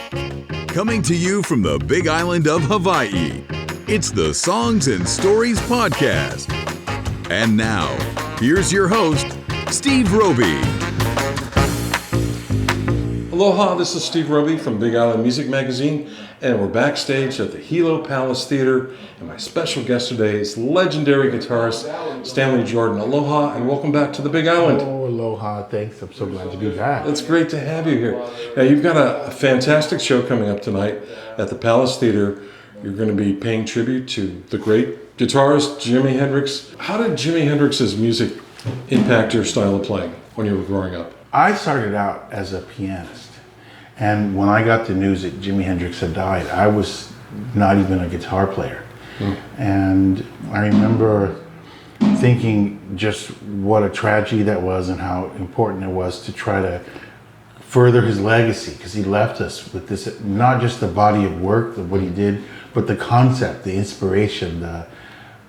Coming to you from the Big Island of Hawaii, it's the Songs and Stories Podcast. And now, here's your host, Steve Roby. Aloha, this is Steve Roby from Big Island Music Magazine, and we're backstage at the Hilo Palace Theater, and my special guest today is legendary guitarist Stanley Jordan. Aloha, and welcome back to the Big Island. Oh, aloha, thanks. I'm so glad to be back. It's great to have you here. Now, you've got a fantastic show coming up tonight at the Palace Theater. You're going to be paying tribute to the great guitarist Jimi Hendrix. How did Jimi Hendrix's music impact your style of playing when you were growing up? I started out as a pianist, and when I got the news that Jimi Hendrix had died, I was not even a guitar player. And I remember thinking just what a tragedy that was and how important it was to try to further his legacy, because he left us with this, not just the body of work of what he did, but the concept, the inspiration, the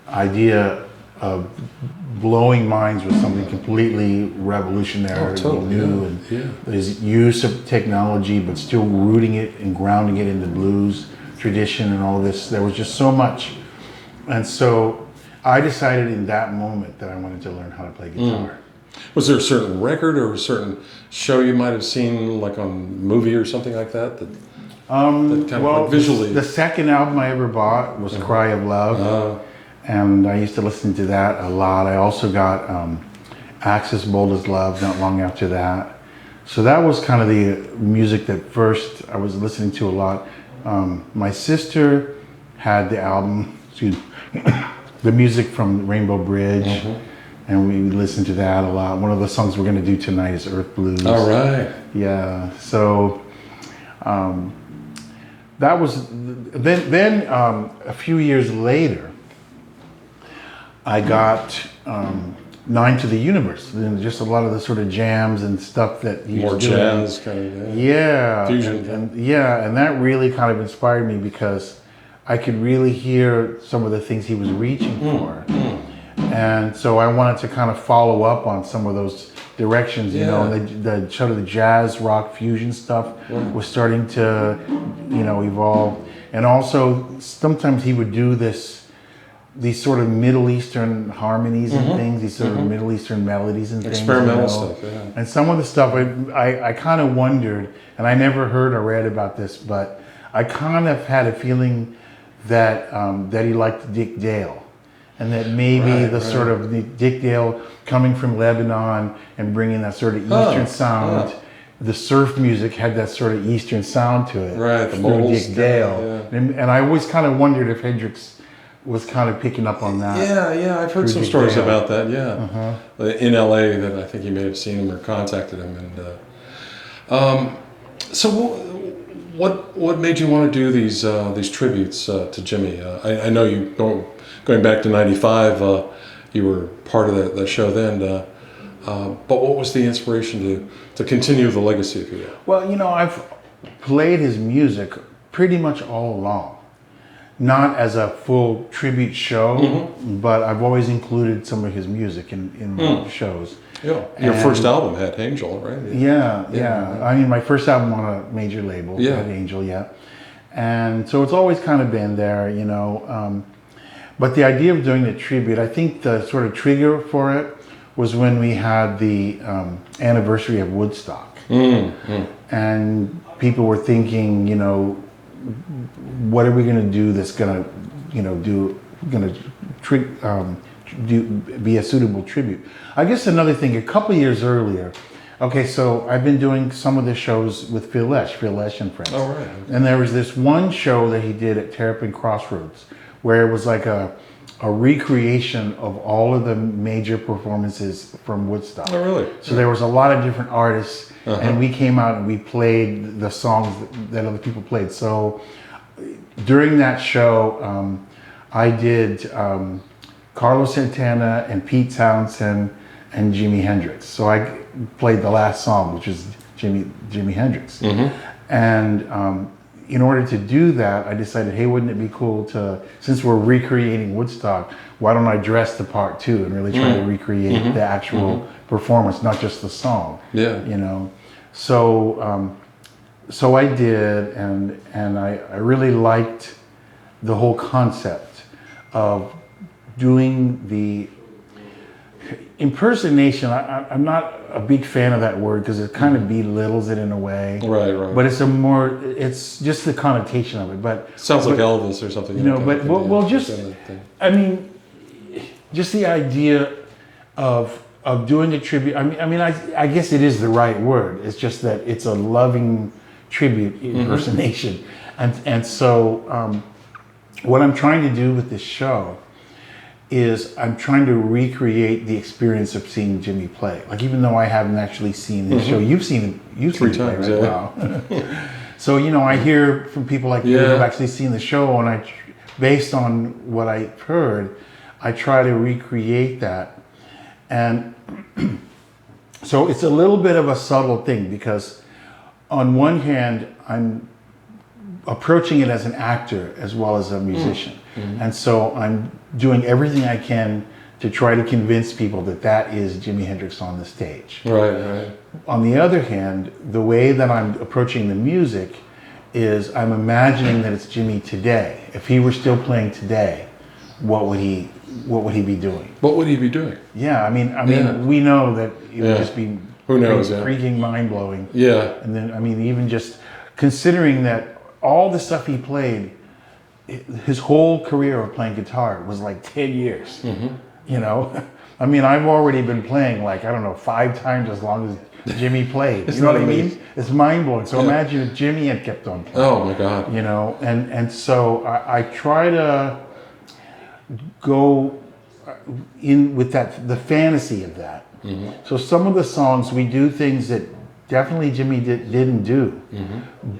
idea of blowing minds with something completely revolutionary, new, and his use of technology, but still rooting it and grounding it in the blues tradition and all this. There was just so much. And so I decided in that moment that I wanted to learn how to play guitar. Was there a certain record or a certain show you might have seen, like on a movie or something like that? That kind of like visually. The second album I ever bought was Cry of Love. And I used to listen to that a lot. I also got Axis Bold as Love not long after that. So that was kind of the music that first I was listening to a lot. My sister had the album, the music from Rainbow Bridge, and we listened to that a lot. One of the songs we're going to do tonight is Earth Blues. All right. Yeah. So that was then. A few years later, I got Nine to the Universe, and just a lot of the sort of jams and stuff that he More was doing. jazz kind of. Fusion. And that really kind of inspired me because I could really hear some of the things he was reaching for. And so I wanted to kind of follow up on some of those directions, you know, and the sort of the jazz, rock, fusion stuff was starting to, evolve. And also sometimes he would do these sort of Middle Eastern harmonies and things, these sort of Middle Eastern melodies and things. Experimental stuff, yeah. And some of the stuff I kind of wondered, and I never heard or read about this, but I kind of had a feeling that that he liked Dick Dale. And that maybe sort of the Dick Dale coming from Lebanon and bringing that sort of Eastern sound. The surf music had that sort of Eastern sound to it. Right, the through Moles Dick Dale. Yeah. And I always kind of wondered if Hendrix was kind of picking up on that. Yeah, I've heard some stories about that, in LA that I think he may have seen him or contacted him. And so what made you want to do these tributes to Jimmy? I know you going back to '95, you were part of that show then. But what was the inspiration to continue the legacy, if you will? Well, I've played his music pretty much all along. Not as a full tribute show, but I've always included some of his music in shows. Yeah. Your first album had Angel, right? Yeah. I mean, my first album on a major label had Angel, and so it's always kind of been there, But the idea of doing the tribute, I think the sort of trigger for it was when we had the anniversary of Woodstock. And people were thinking, what are we going to do that's going to be a suitable tribute? I guess another thing, a couple of years earlier, so I've been doing some of the shows with Phil Lesh and Friends. Oh, right. And there was this one show that he did at Terrapin Crossroads, where it was like a recreation of all of the major performances from Woodstock. Oh, really? So there was a lot of different artists, and we came out and we played the songs that other people played. So during that show, I did Carlos Santana and Pete Townsend and Jimi Hendrix. So I played the last song, which was Jimi Hendrix. And in order to do that, I decided, hey, wouldn't it be cool to, since we're recreating Woodstock, why don't I dress the part too and really try to recreate the actual performance, not just the song. So so I did, and I really liked the whole concept of doing the impersonation. I'm not a big fan of that word because it kind of belittles it in a way. Right. But it's just the connotation of it. But sounds like Elvis or something. I mean, just the idea of doing a tribute. I guess it is the right word. It's just that it's a loving tribute impersonation, and so what I'm trying to do with this show is I'm trying to recreate the experience of seeing Jimmy play. Like, even though I haven't actually seen this show, you've seen him 3 play times, right yeah. now. So, I hear from people like you who've actually seen the show, and based on what I've heard, I try to recreate that. And so it's a little bit of a subtle thing, because on one hand, I'm approaching it as an actor as well as a musician. And so I'm doing everything I can to try to convince people that is Jimi Hendrix on the stage. Right. On the other hand, the way that I'm approaching the music is I'm imagining that it's Jimmy today. If he were still playing today, what would he be doing? What would he be doing? Yeah, I mean, we know that it would just be freaking mind-blowing. Yeah. And then, even just considering that all the stuff he played, his whole career of playing guitar was like 10 years. I've already been playing 5 times as long as Jimmy played. You know what I mean? It's mind-blowing. So imagine if Jimmy had kept on playing. Oh my God. And so I try to go in with the fantasy of that. So some of the songs, we do things that definitely Jimmy didn't do,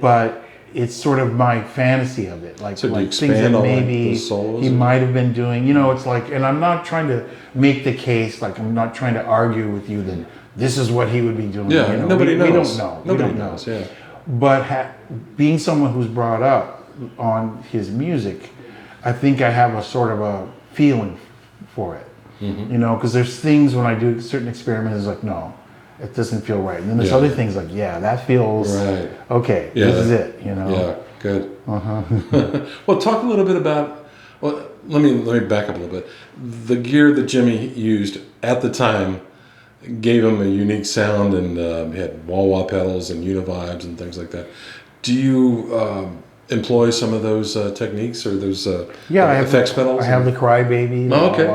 but it's sort of my fantasy of it, like things that maybe he might have been doing. It's like, and I'm not trying to make the case, like I'm not trying to argue with you that this is what he would be doing. Yeah, nobody knows. We don't know. Nobody knows. Yeah. But being someone who's brought up on his music, I think I have a sort of a feeling for it. Because there's things when I do certain experiments, it's like, no, it doesn't feel right. And then there's other things like, yeah, that feels okay. This is it. Yeah, good. Well, talk a little bit about. Well, let me back up a little bit. The gear that Jimmy used at the time gave him a unique sound, and he had wah-wah pedals and univibes and things like that. Do you employ some of those techniques or those effects pedals? I have the Crybaby. Oh, okay.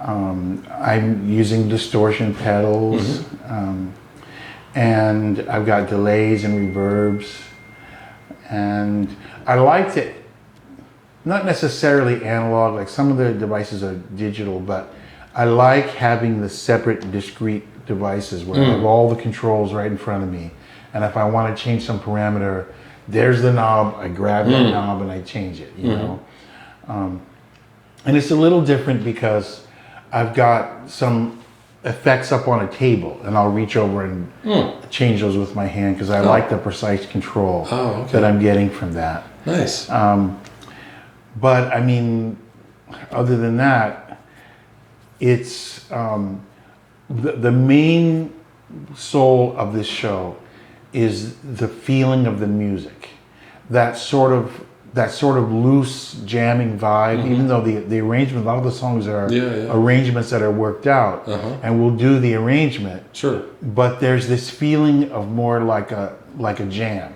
And, I'm using distortion pedals, and I've got delays and reverbs, and I liked it. Not necessarily analog, like some of the devices are digital, but I like having the separate, discrete devices where I have all the controls right in front of me, and if I want to change some parameter, there's the knob, I grab that knob and I change it, you know. And it's a little different because I've got some effects up on a table, and I'll reach over and change those with my hand because I like the precise control that I'm getting from that. Nice. But I mean, other than that, it's the main soul of this show is the feeling of the music, that sort of loose jamming vibe. Even though the arrangement, a lot of the songs are arrangements that are worked out, and we'll do the arrangement. Sure. But there's this feeling of more like a jam.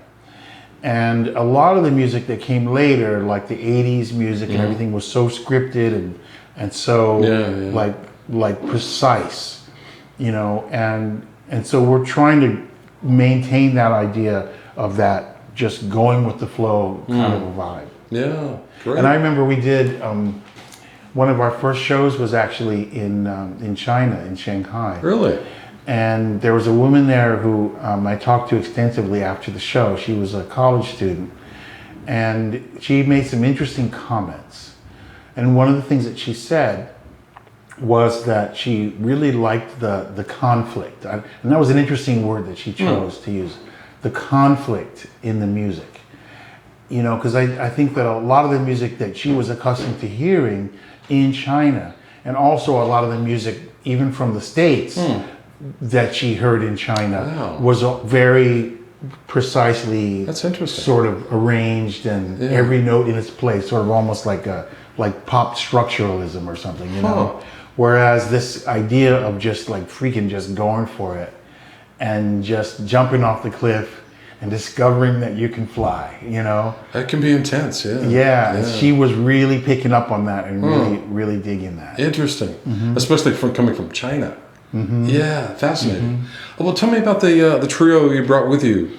And a lot of the music that came later, like the 80s music and everything, was so scripted and so like precise, and so we're trying to maintain that idea of that just going with the flow kind of a vibe. Yeah, great. And I remember we did one of our first shows was actually in China, in Shanghai. Really? And there was a woman there who I talked to extensively after the show. She was a college student, and she made some interesting comments. And one of the things that she said was that she really liked the conflict. And that was an interesting word that she chose to use, the conflict in the music. Because I think that a lot of the music that she was accustomed to hearing in China, and also a lot of the music even from the States, that she heard in China was very precisely That's interesting. sort of arranged and every note in its place, sort of almost like pop structuralism or something, you know. Whereas this idea of just like freaking just going for it and just jumping off the cliff and discovering that you can fly, you know. That can be intense, yeah. Yeah. She was really picking up on that and really digging that. Interesting, especially coming from China. Yeah, fascinating. Well, tell me about the trio you brought with you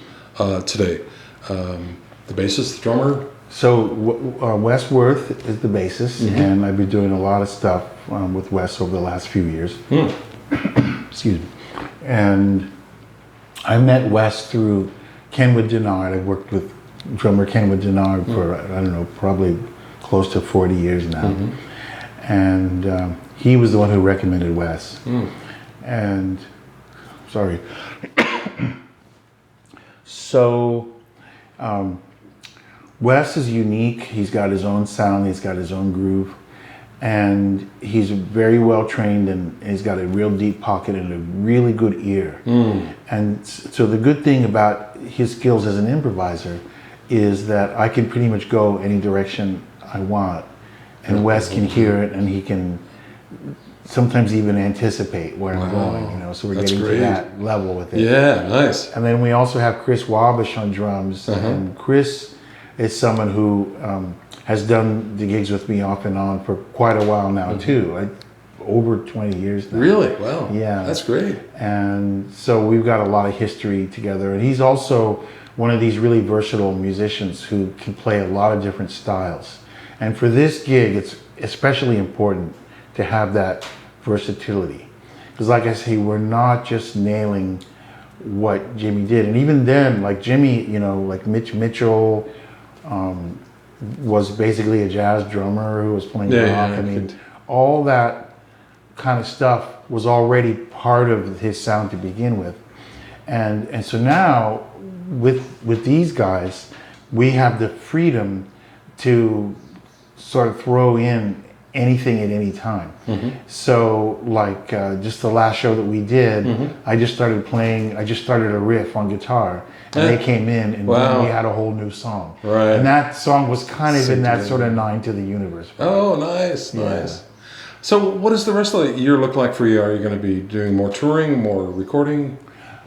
today. The bassist, the drummer. So Wes Worth is the bassist, and I've been doing a lot of stuff with Wes over the last few years. Excuse me. And I met Wes through Kenwood Denard. I worked with drummer Kenwood Denard for, I don't know, probably close to 40 years now. And he was the one who recommended Wes. And, sorry. So, Wes is unique. He's got his own sound. He's got his own groove. And he's very well trained, and he's got a real deep pocket and a really good ear. And so the good thing about his skills as an improviser is that I can pretty much go any direction I want, and Wes can hear it, and he can sometimes even anticipate where I'm going, you know, so we're getting to that level with it. Yeah, nice. And then we also have Chris Wabish on drums, and Chris is someone who has done the gigs with me off and on for quite a while now too, like over 20 years now. Really? Wow. Yeah. That's great. And so we've got a lot of history together, and he's also one of these really versatile musicians who can play a lot of different styles. And for this gig, it's especially important to have that versatility. Because like I say, we're not just nailing what Jimmy did. And even then, like Jimmy, you know, like Mitch Mitchell was basically a jazz drummer who was playing rock. I mean, all that kind of stuff was already part of his sound to begin with. And so now, with these guys, we have the freedom to sort of throw in anything at any time. So like just the last show that we did, I just started a riff on guitar, and they came in, and then we had a whole new song. Right. And that song was kind of in that sort of 9 to the universe. Oh, nice, nice. So what does the rest of the year look like for you? Are you going to be doing more touring, more recording?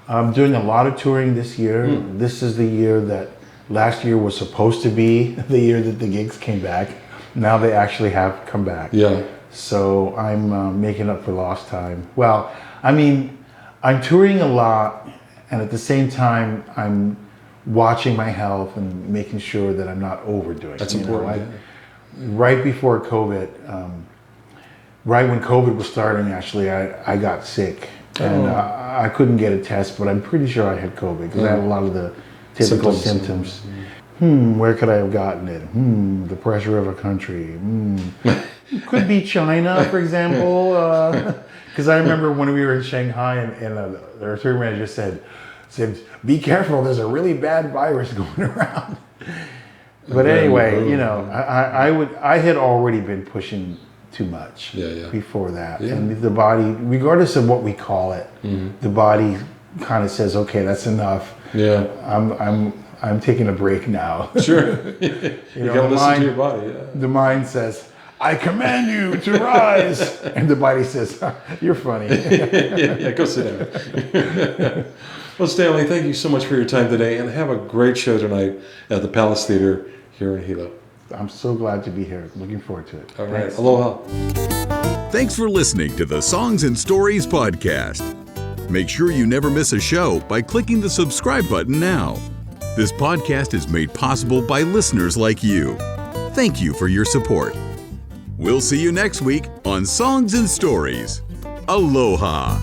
I'm doing a lot of touring this year. This is the year that last year was supposed to be the year that the gigs came back. Now they actually have come back. Yeah. So I'm making up for lost time. Well, I mean, I'm touring a lot, and at the same time, I'm watching my health and making sure that I'm not overdoing it. That's important. Right before COVID, right when COVID was starting, actually, I got sick. And I couldn't get a test, but I'm pretty sure I had COVID because I had a lot of the typical symptoms. Where could I have gotten it? The pressure of a country. Could be China, for example. Because I remember when we were in Shanghai, and the return manager said, "Be careful, there's a really bad virus going around." But anyway, you know, I had already been pushing too much before that, and the body, regardless of what we call it, the body kind of says, "Okay, that's enough. Yeah, I'm taking a break now." Sure, you gotta listen to your body. Yeah. The mind says, "I command you to rise," and the body says, "You're funny." Go sit down. Well, Stanley, thank you so much for your time today, and have a great show tonight at the Palace Theater here in Hilo. I'm so glad to be here. Looking forward to it. All right. Thanks. Aloha. Thanks for listening to the Songs and Stories podcast. Make sure you never miss a show by clicking the subscribe button now. This podcast is made possible by listeners like you. Thank you for your support. We'll see you next week on Songs and Stories. Aloha.